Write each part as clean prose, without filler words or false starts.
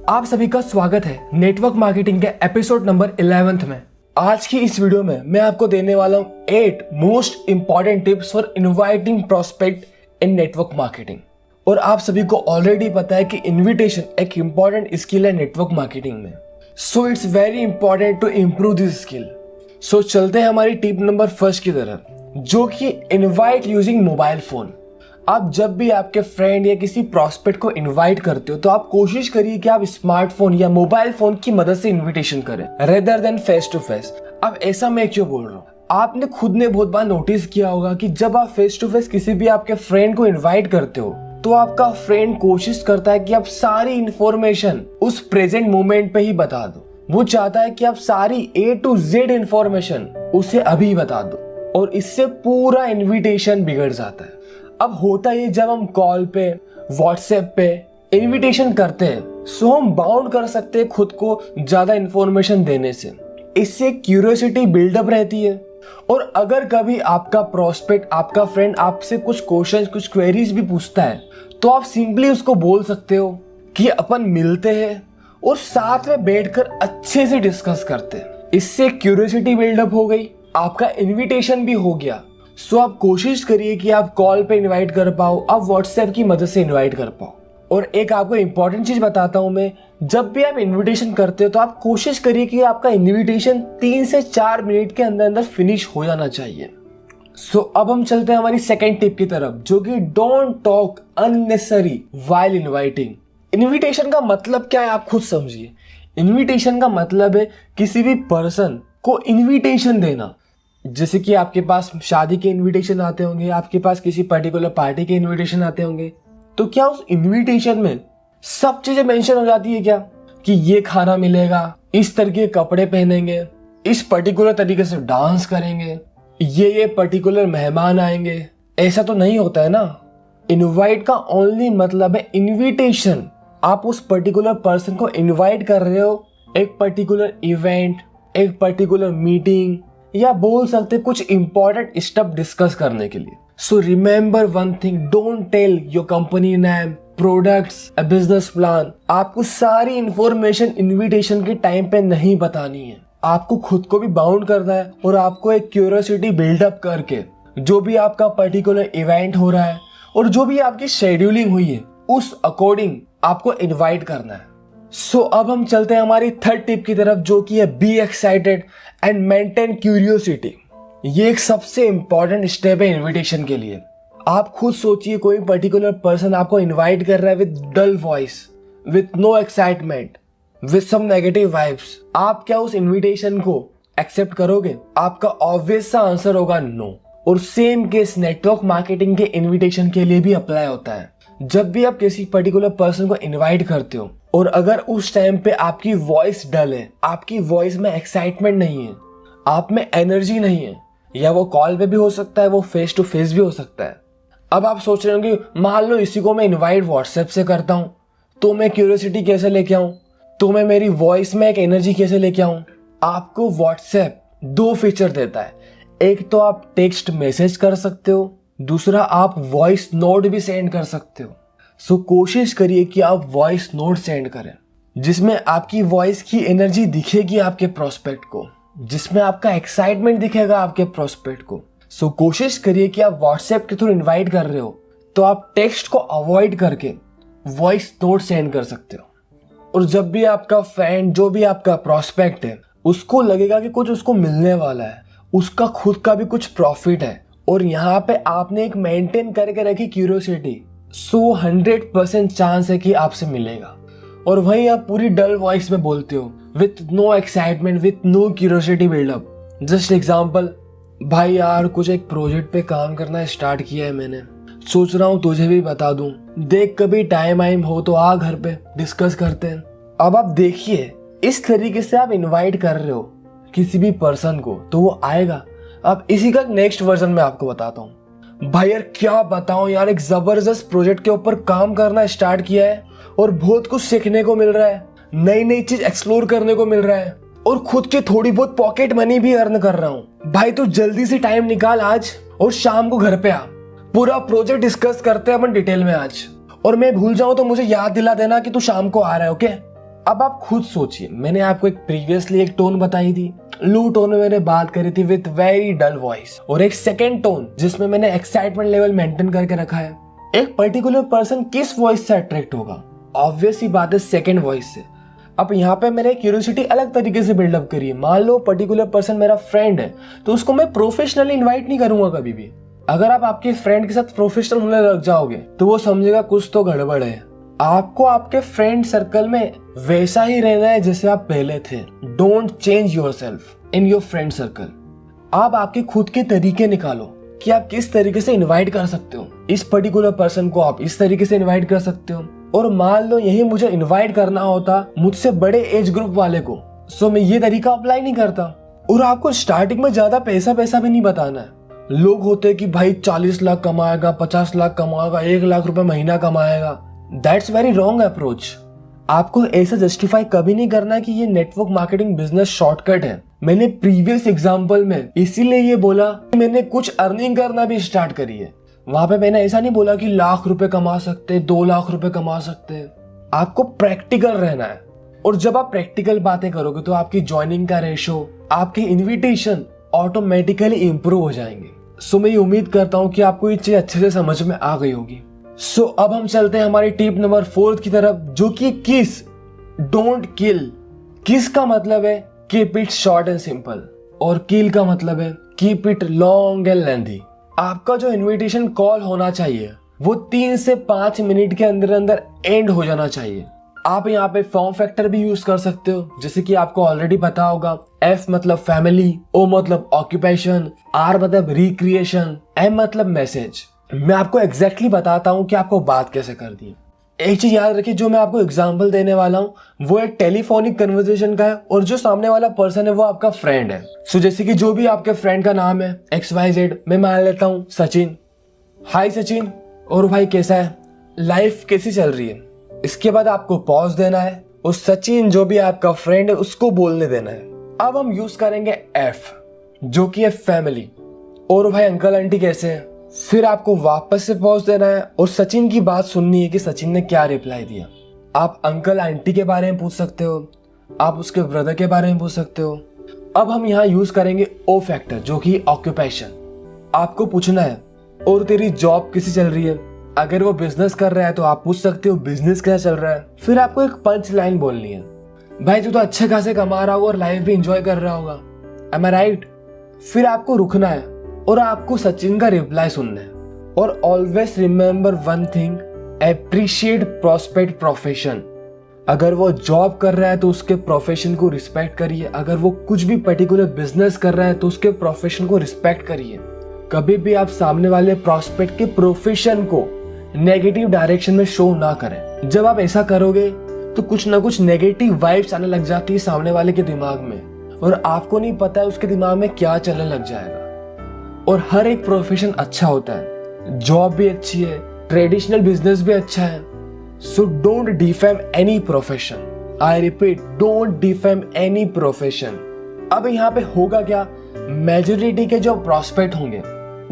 आप सभी का स्वागत है नेटवर्क मार्केटिंग के एपिसोड नंबर 11 में। आज की इस वीडियो में मैं आपको देने वाला हूँ 8 most important tips for inviting prospect in network marketing. और आप सभी को ऑलरेडी पता है कि इनविटेशन एक इंपॉर्टेंट स्किल है नेटवर्क मार्केटिंग में। So it's very important to improve this skill. So चलते हैं हमारी टिप नंबर 1 की तरफ, जो कि इनवाइट यूजिंग मोबाइल फोन। आप जब भी आपके फ्रेंड या किसी प्रॉस्पेक्ट को इनवाइट करते हो तो आप कोशिश करिए कि आप स्मार्टफोन या मोबाइल फोन की मदद से इनविटेशन करें rather than face to face. अब ऐसा मैं क्यों बोल रहा हूँ, आपने खुद ने बहुत बार नोटिस किया होगा कि जब आप फेस टू फेस किसी भी आपके फ्रेंड को इन्वाइट करते हो तो आपका फ्रेंड कोशिश करता है कि आप सारी इंफॉर्मेशन उस प्रेजेंट मोमेंट पे ही बता दो। वो चाहता है कि आप सारी A to Z इंफॉर्मेशन उसे अभी बता दो, और इससे पूरा इनविटेशन बिगड़ जाता है। अब होता है जब हम कॉल पे, व्हाट्सएप पे इनविटेशन करते हैं सो हम बाउंड कर सकते हैं खुद को ज्यादा इंफॉर्मेशन देने से। इससे क्यूरियोसिटी बिल्डअप रहती है। और अगर कभी आपका प्रोस्पेक्ट, आपका फ्रेंड आपसे कुछ क्वेश्चन, कुछ क्वेरीज भी पूछता है तो आप सिंपली उसको बोल सकते हो कि अपन मिलते हैं और साथ में बैठकर अच्छे से डिस्कस करते हैं। इससे क्यूरियोसिटी बिल्डअप हो गई, आपका इनविटेशन भी हो गया। सो आप कोशिश करिए कि आप कॉल पे इनवाइट कर पाओ, आप व्हाट्सएप की मदद से इनवाइट कर पाओ। और एक आपको इंपॉर्टेंट चीज बताता हूं मैं, जब भी आप इनविटेशन करते हो तो आप कोशिश करिए कि आपका इनविटेशन 3 से 4 मिनट के अंदर अंदर फिनिश हो जाना चाहिए। सो अब हम चलते हैं हमारी सेकेंड टिप की तरफ, जो कि don't talk unnecessary while inviting. Invitation का मतलब क्या है आप खुद समझिए। इनविटेशन का मतलब है किसी भी पर्सन को इनविटेशन देना। जैसे कि आपके पास शादी के इनविटेशन आते होंगे, आपके पास किसी पर्टिकुलर पार्टी के इनविटेशन आते होंगे, तो क्या उस इनविटेशन में सब चीजें मेंशन हो जाती है क्या कि ये खाना मिलेगा, इस तरह के कपड़े पहनेंगे, इस पर्टिकुलर तरीके से डांस करेंगे, ये पर्टिकुलर मेहमान आएंगे? ऐसा तो नहीं होता है ना। इनवाइट का ओनली मतलब है इनविटेशन। आप उस पर्टिकुलर पर्सन को इनवाइट कर रहे हो एक पर्टिकुलर इवेंट, एक पर्टिकुलर मीटिंग, या बोल सकते कुछ इंपॉर्टेंट स्टेप डिस्कस करने के लिए। So remember one thing, don't tell your company name, products, a business plan. आपको सारी इंफॉर्मेशन इनविटेशन के टाइम पे नहीं बतानी है। आपको खुद को भी बाउंड करना है और आपको एक क्यूरियोसिटी बिल्डअप करके जो भी आपका पर्टिकुलर इवेंट हो रहा है और जो भी आपकी शेड्यूलिंग हुई है उस अकॉर्डिंग आपको इनवाइट करना है। सो अब हम चलते हैं हमारी थर्ड टिप की तरफ, जो कि है be excited and maintain curiosity. ये एक सबसे इंपॉर्टेंट स्टेप है इनविटेशन के लिए। आप खुद सोचिए, कोई पर्टिकुलर पर्सन आपको इनवाइट कर रहा है with dull voice, with no excitement, with some negative vibes. आप क्या उस इनविटेशन को एक्सेप्ट करोगे? आपका ऑब्वियस सा आंसर होगा नो। और सेम केस नेटवर्क मार्केटिंग के इनविटेशन के लिए भी अप्लाई होता है। जब भी आप किसी पर्टिकुलर पर्सन को इनवाइट करते हो और अगर उस टाइम पे आपकी वॉइस डल है, आपकी वॉइस में एक्साइटमेंट नहीं है, आप में एनर्जी नहीं है, या वो कॉल पे भी हो सकता है, वो फेस टू फेस भी हो सकता है। अब आप सोच रहे होंगे, मान लो इसी को मैं इनवाइट व्हाट्सएप से करता हूँ तो मैं क्यूरियोसिटी कैसे लेके आऊं, तो मैं मेरी वॉइस में एक एनर्जी कैसे लेके आऊं? आपको व्हाट्सएप 2 फीचर देता है। एक तो आप टेक्स्ट मैसेज कर सकते हो, दूसरा आप वॉइस नोट भी सेंड कर सकते हो। सो कोशिश करिए कि आप वॉइस नोट सेंड करें जिसमें आपकी वॉइस की एनर्जी दिखेगी आपके प्रोस्पेक्ट को, जिसमें आपका एक्साइटमेंट दिखेगा आपके प्रोस्पेक्ट को। सो कोशिश करिए कि आप व्हाट्सएप के थ्रू इनवाइट कर रहे हो तो आप टेक्स्ट को अवॉइड करके वॉइस नोट सेंड कर सकते हो। और जब भी आपका फ्रेंड, जो भी आपका प्रोस्पेक्ट है, उसको लगेगा कि कुछ उसको मिलने वाला है, उसका खुद का भी कुछ प्रॉफिट है, और यहाँ पे आपने एक मेंटेन करके रखी क्यूरियोसिटी, सो 100% चांस है कि आपसे मिलेगा। और वहीं आप पूरी डल वॉइस में बोलते हो with no excitement, with no curiosity buildup. Just example, भाई यार कुछ एक प्रोजेक्ट पे काम करना स्टार्ट किया है मैंने, सोच रहा हूँ तुझे भी बता दूं, देख कभी टाइम आइम हो तो आ घर पे डिस्कस करते हैं। अब आप देखिए, इस तरीके से आप इनवाइट कर रहे हो किसी भी पर्सन को तो वो आएगा। अब इसी का नेक्स्ट वर्जन में आपको बताता हूँ। भाई यार क्या बताऊं यार, एक जबरदस्त प्रोजेक्ट के ऊपर काम करना स्टार्ट किया है और बहुत कुछ सीखने को मिल रहा है, नई नई चीज एक्सप्लोर करने को मिल रहा है, और खुद की थोड़ी बहुत पॉकेट मनी भी अर्न कर रहा हूँ। भाई तू जल्दी से टाइम निकाल आज और शाम को घर पे आ, पूरा प्रोजेक्ट डिस्कस करते हैं अपन डिटेल में आज, और मैं भूल जाऊं तो मुझे याद दिला देना कि तू शाम को आ रहा है, ओके? अब आप खुद सोचिए, मैंने आपको एक प्रीवियसली एक टोन बताई थी, लो टोन में मैंने बात करी थी विथ वेरी डल वॉइस, और एक सेकेंड टोन जिसमें मैंने एक्साइटमेंट लेवल मेंटेन करके रखा है। एक पर्टिकुलर पर्सन किस वॉइस से अट्रैक्ट होगा? ऑब्वियस ही बात है सेकेंड वॉइस से। अब यहाँ पे मैंने क्यूरियोसिटी अलग तरीके से बिल्डअप करी है। मान लो पर्टिकुलर पर्सन मेरा फ्रेंड है, तो उसको मैं प्रोफेशनली इन्वाइट नहीं करूंगा कभी भी। अगर आप आपके फ्रेंड के साथ प्रोफेशनल होने लग जाओगे तो वो समझेगा कुछ तो गड़बड़ है। आपको आपके फ्रेंड सर्कल में वैसा ही रहना है जैसे आप पहले थे। Don't change yourself in your friend circle. आप आपके खुद के तरीके निकालो कि आप किस तरीके से इनवाइट कर सकते हो। इस पर्टिकुलर पर्सन को आप इस तरीके से इनवाइट कर सकते हो, और मान लो यही मुझे इनवाइट करना होता मुझसे बड़े एज ग्रुप वाले को, सो मैं ये तरीका अप्लाई नहीं करता। और आपको स्टार्टिंग में ज्यादा पैसा भी नहीं बताना है। लोग होते हैं कि भाई 40 लाख कमाएगा, 50 लाख कमाएगा, 1 लाख रुपए महीना कमाएगा। That's very wrong approach. आपको ऐसा जस्टिफाई कभी नहीं करना कि ये नेटवर्क मार्केटिंग बिजनेस शॉर्टकट है। मैंने प्रीवियस एग्जांपल में इसीलिए ये बोला कि मैंने कुछ अर्निंग करना भी स्टार्ट करी है। वहां पे मैंने ऐसा नहीं बोला कि लाख रुपए कमा सकते, 2 लाख रुपए कमा सकते। आपको प्रैक्टिकल रहना है, और जब आप प्रैक्टिकल बातें करोगे तो आपकी ज्वाइनिंग का रेशो, आपके इन्विटेशन ऑटोमेटिकली इंप्रूव हो जाएंगे। सो मैं ये उम्मीद करता हूँ कि आपको ये चीज अच्छे से समझ में आ गई होगी। सो अब हम चलते हैं हमारी टिप नंबर 4 की तरफ, जो कि किस, डोंट किल। किस का मतलब है keep it short and simple, और किल का मतलब है keep it long and lengthy. आपका जो इनविटेशन कॉल होना चाहिए वो 3 से 5 मिनट के अंदर अंदर एंड हो जाना चाहिए। आप यहाँ पे फॉर्म फैक्टर भी यूज कर सकते हो, जैसे कि आपको ऑलरेडी पता होगा। F मतलब फैमिली, O मतलब ऑक्यूपेशन, R मतलब रिक्रिएशन, M मतलब मैसेज। मैं आपको एग्जैक्टली बताता हूँ कि आपको बात कैसे करनी है। एक चीज याद रखिए, जो मैं आपको एग्जांपल देने वाला हूँ वो एक टेलीफोनिक कन्वर्सेशन का है, और जो सामने वाला पर्सन है वो आपका फ्रेंड है। सो जैसे कि जो भी आपके फ्रेंड का नाम है XYZ, मैं मान लेता हूँ सचिन। हाय सचिन, और भाई कैसा है, लाइफ कैसी चल रही है। इसके बाद आपको पॉज देना है, और सचिन जो भी आपका फ्रेंड है उसको बोलने देना है। अब हम यूज करेंगे F, जो कि है फैमिली, और भाई अंकल आंटी कैसे हैं। फिर आपको वापस से पॉज देना है और सचिन की बात सुननी है कि सचिन ने क्या रिप्लाई दिया। आप अंकल आंटी के बारे में पूछ सकते हो, आप उसके ब्रदर के बारे में पूछ सकते हो। अब हम यहाँ यूज करेंगे O फैक्टर, जो कि ऑक्यूपेशन। आपको पूछना है और तेरी जॉब कैसी चल रही है। अगर वो बिजनेस कर रहा है तो आप पूछ सकते हो बिजनेस कैसा चल रहा है। फिर आपको एक पंच लाइन बोलनी है, भाई तू तो अच्छे खासे कमा रहा होगा और लाइफ भी एंजॉय कर रहा होगा, एम आई राइट। फिर आपको रुकना है और आपको सचिन का रिप्लाई सुनना है। और always remember one thing, appreciate prospect profession. अगर वो जॉब कर रहा है तो उसके प्रोफेशन को रिस्पेक्ट करिए। अगर वो कुछ भी पर्टिकुलर बिजनेस कर रहा है तो उसके प्रोफेशन को रिस्पेक्ट करिए। कभी भी आप सामने वाले प्रॉस्पेक्ट के प्रोफेशन को नेगेटिव डायरेक्शन में शो ना करें। जब आप ऐसा करोगे तो कुछ ना कुछ नेगेटिव वाइब्स आने लग जाती है सामने वाले के दिमाग में, और आपको नहीं पता है उसके दिमाग में क्या चलने लग जाएगा। और हर एक प्रोफेशन अच्छा होता है, जॉब भी अच्छी है, ट्रेडिशनल बिजनेस भी अच्छा है। So don't defame any profession. I repeat, don't defame any profession. अब यहाँ पे होगा क्या, मेजोरिटी के जो प्रोस्पेक्ट होंगे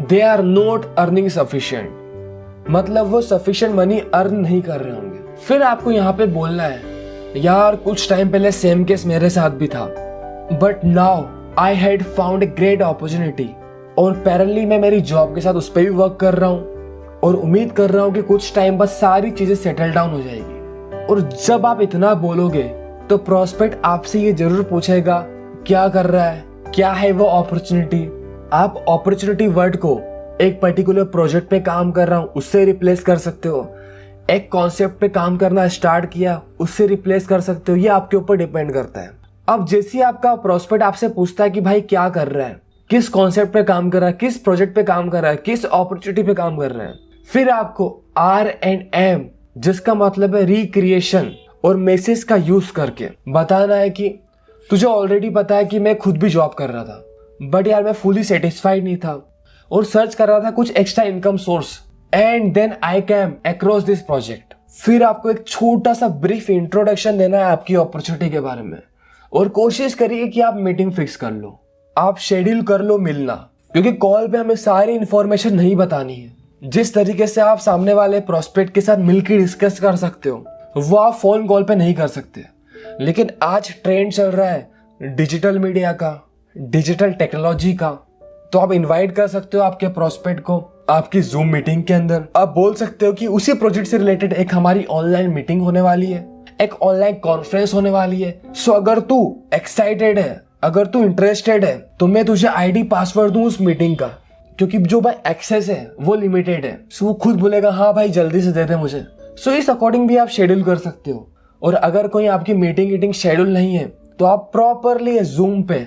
they are not earning sufficient, मतलब वो सफिशिएंट मनी अर्न नहीं कर रहे होंगे। फिर आपको यहाँ पे बोलना है, यार कुछ टाइम पहले सेम केस मेरे साथ भी था, but now I had found a great opportunity, और पैरेलली मैं मेरी जॉब के साथ उस पर भी वर्क कर रहा हूँ, और उम्मीद कर रहा हूँ कि कुछ टाइम बाद सारी चीजें सेटल डाउन हो जाएगी। और जब आप इतना बोलोगे तो प्रोस्पेक्ट आपसे ये जरूर पूछेगा क्या कर रहा है, क्या है वो अपॉर्चुनिटी। आप अपॉर्चुनिटी वर्ड को एक पर्टिकुलर प्रोजेक्ट पे काम कर रहा हूँ उससे रिप्लेस कर सकते हो, एक कॉन्सेप्ट पे काम करना स्टार्ट किया उससे रिप्लेस कर सकते हो। ये आपके ऊपर डिपेंड करता है। अब जैसे आपका प्रोस्पेक्ट आपसे पूछता है कि भाई क्या कर रहा है, किस कॉन्सेप्ट पे काम कर रहा है, किस प्रोजेक्ट पे काम कर रहा है, किस अपॉर्चुनिटी पे काम कर रहा है, फिर आपको R&M, जिसका मतलब है रिक्रिएशन और मैसेज का यूज करके बताना है कि तुझे ऑलरेडी पता है कि मैं खुद भी जॉब कर रहा था, बट यार मैं फुली सेटिस्फाइड नहीं था और सर्च कर रहा था कुछ extra income source, and then I came across this project. फिर आपको एक छोटा सा ब्रीफ इंट्रोडक्शन देना है आपकी अपॉर्चुनिटी के बारे में, और कोशिश करिए कि आप मीटिंग फिक्स कर लो, आप शेड्यूल कर लो मिलना, क्योंकि कॉल पे हमें सारी इंफॉर्मेशन नहीं बतानी है। जिस तरीके से आप सामने वाले प्रोस्पेक्ट के साथ मिलकर डिस्कस कर सकते हो वो आप फोन कॉल पे नहीं कर सकते। लेकिन आज ट्रेंड चल रहा है डिजिटल मीडिया का, डिजिटल टेक्नोलॉजी का। तो आप इनवाइट कर सकते हो आपके प्रोस्पेक्ट को आपकी जूम मीटिंग के अंदर। आप बोल सकते हो कि उसी प्रोजेक्ट से रिलेटेड एक हमारी ऑनलाइन मीटिंग होने वाली है, एक ऑनलाइन कॉन्फ्रेंस होने वाली है। सो अगर तू एक्साइटेड है, अगर तू इंटरेस्टेड है, तो मैं तुझे आईडी पासवर्ड दूं उस मीटिंग का, क्योंकि जो भाई एक्सेस है वो लिमिटेड है। सो वो खुद बोलेगा हाँ भाई जल्दी से दे दे मुझे। सो इस अकॉर्डिंग भी आप शेड्यूल कर सकते हो। और अगर कोई आपकी मीटिंग शेड्यूल नहीं है तो आप प्रॉपरली जूम पे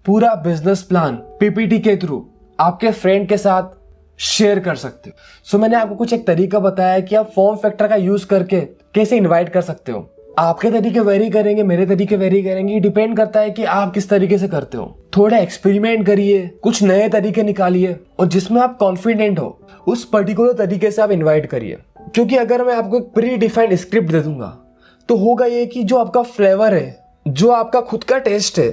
पूरा बिजनेस प्लान पीपीटी के थ्रू आपके फ्रेंड के साथ शेयर कर सकते हो। सो मैंने आपको कुछ एक तरीका बताया कि आप फॉर्म फैक्टर का यूज करके कैसे इनवाइट कर सकते हो। आपके तरीके वेरी करेंगे, मेरे तरीके वेरी करेंगे, डिपेंड करता है कि आप किस तरीके से करते हो। थोड़ा एक्सपेरिमेंट करिए, कुछ नए तरीके निकालिए और जिसमें आप कॉन्फिडेंट हो उस पर्टिकुलर तरीके से आप इन्वाइट करिए। क्योंकि अगर मैं आपको एक प्री डिफाइंड स्क्रिप्ट दे दूंगा तो होगा ये कि जो आपका फ्लेवर है, जो आपका खुद का टेस्ट है,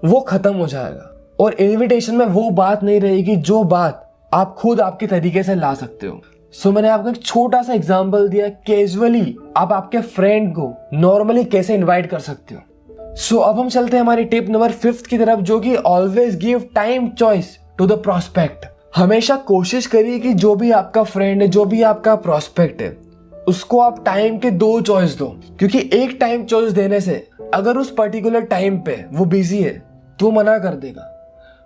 वो खत्म हो जाएगा और इनविटेशन में वो बात नहीं रहेगी जो बात आप खुद आपके तरीके से ला सकते हो। सो मैंने आपको एक छोटा सा एग्जांपल दिया, कैजुअली आप आपके फ्रेंड को नॉर्मली कैसे इनवाइट कर सकते हो। सो अब हम चलते हैं हमारी टिप नंबर 5 की तरफ, जो कि always give time choice to the prospect. हमेशा कोशिश करिए कि जो भी आपका फ्रेंड है, जो भी आपका प्रोस्पेक्ट है, उसको आप टाइम के 2 चॉइस दो। क्योंकि एक टाइम चॉइस देने से अगर उस पर्टिकुलर टाइम पे वो बिजी है तो वो मना कर देगा।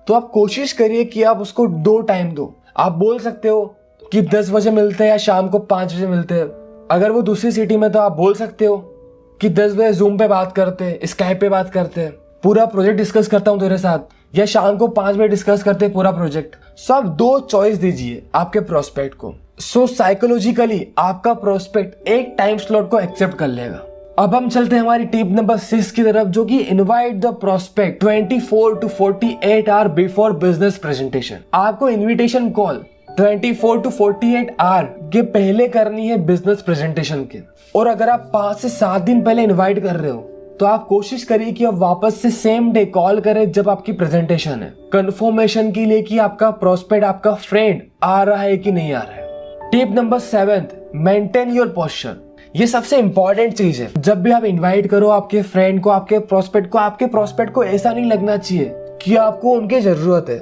तो आप कोशिश करिए कि आप उसको 2 टाइम दो। आप बोल सकते हो कि 10 बजे मिलते हैं या शाम को 5 बजे मिलते हैं। अगर वो दूसरी सिटी में तो आप बोल सकते हो कि 10 बजे जूम पे बात करते हैं, स्काइप पे बात करते हैं, पूरा प्रोजेक्ट डिस्कस करता हूँ तेरे साथ, या शाम को 5 बजे डिस्कस करते हैं पूरा प्रोजेक्ट। सब 2 चॉइस दीजिए आपके प्रोस्पेक्ट को। सो साइकोलॉजिकली आपका प्रोस्पेक्ट एक टाइम स्लॉट को एक्सेप्ट कर लेगा। अब हम चलते हैं हमारी टिप नंबर 6 की तरफ, जो कि invite the prospect 24 to 48 hour before business presentation. आपको इनविटेशन कॉल 24 to 48 आवर के पहले करनी है बिजनेस प्रेजेंटेशन के। और अगर आप 5 से 7 दिन पहले इनवाइट कर रहे हो तो आप कोशिश करिए कि आप वापस से सेम डे कॉल करें जब आपकी प्रेजेंटेशन है, कंफर्मेशन के लिए कि आपका प्रोस्पेक्ट, आपका फ्रेंड आ रहा है कि नहीं आ रहा है। Tip number 7, maintain your posture. ये सबसे इंपॉर्टेंट चीज है। जब भी आप इनवाइट करो आपके फ्रेंड को, आपके प्रोस्पेक्ट को ऐसा नहीं लगना चाहिए कि आपको उनकी जरूरत है।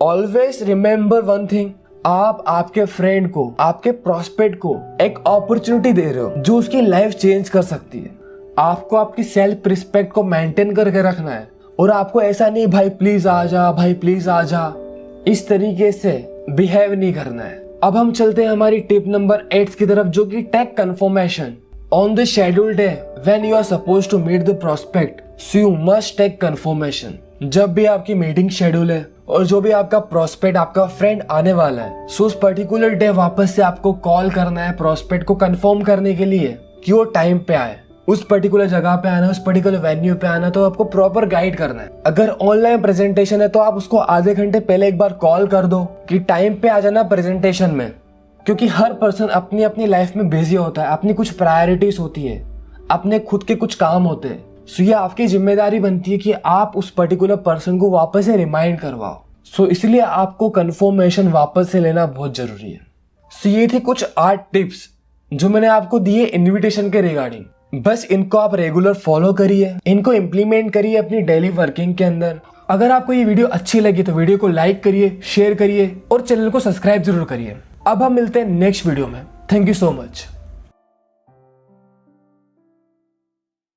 ऑलवेज रिमेम्बर वन थिंग, आप आपके फ्रेंड को, आपके प्रोस्पेक्ट को एक अपॉर्चुनिटी दे रहे हो जो उसकी लाइफ चेंज कर सकती है। आपको आपकी सेल्फ रिस्पेक्ट को मेंटेन करके रखना है और आपको ऐसा नहीं भाई प्लीज आ जा, भाई प्लीज आ जा, इस तरीके से बिहेव नहीं करना है। अब हम चलते हैं हमारी टिप नंबर 8 की तरफ, जो कि take confirmation on the schedule day when you are suppose to meet the prospect, so you must take confirmation. जब भी आपकी मीटिंग शेड्यूल है और जो भी आपका प्रोस्पेक्ट, आपका फ्रेंड आने वाला है, सो उस पर्टिकुलर डे वापस से आपको कॉल करना है प्रोस्पेक्ट को कंफर्म करने के लिए कि वो टाइम पे आए, उस पर्टिकुलर जगह पे आना है, उस पर्टिकुलर वेन्यू पे आना है। तो आपको प्रॉपर गाइड करना है। अगर ऑनलाइन प्रेजेंटेशन है तो आप उसको आधे घंटे पहले एक बार कॉल कर दो कि टाइम पे आ जाना प्रेजेंटेशन में। क्योंकि हर पर्सन अपनी अपनी लाइफ में बिजी होता है, अपनी कुछ प्रायोरिटीज होती है, अपने खुद के कुछ काम होते हैं। सो ये आपकी जिम्मेदारी बनती है कि आप उस पर्टिकुलर पर्सन को वापस से रिमाइंड करवाओ। सो इसलिए आपको कंफर्मेशन वापस से लेना बहुत जरूरी है। सो ये थी कुछ 8 टिप्स जो मैंने आपको दिए इन्विटेशन के रिगार्डिंग। बस इनको आप रेगुलर फॉलो करिए, इनको इम्प्लीमेंट करिए अपनी डेली वर्किंग के अंदर। अगर आपको ये वीडियो अच्छी लगी तो वीडियो को लाइक करिए, शेयर करिए और चैनल को सब्सक्राइब जरूर करिए। अब हम मिलते हैं नेक्स्ट वीडियो में। Thank you so much.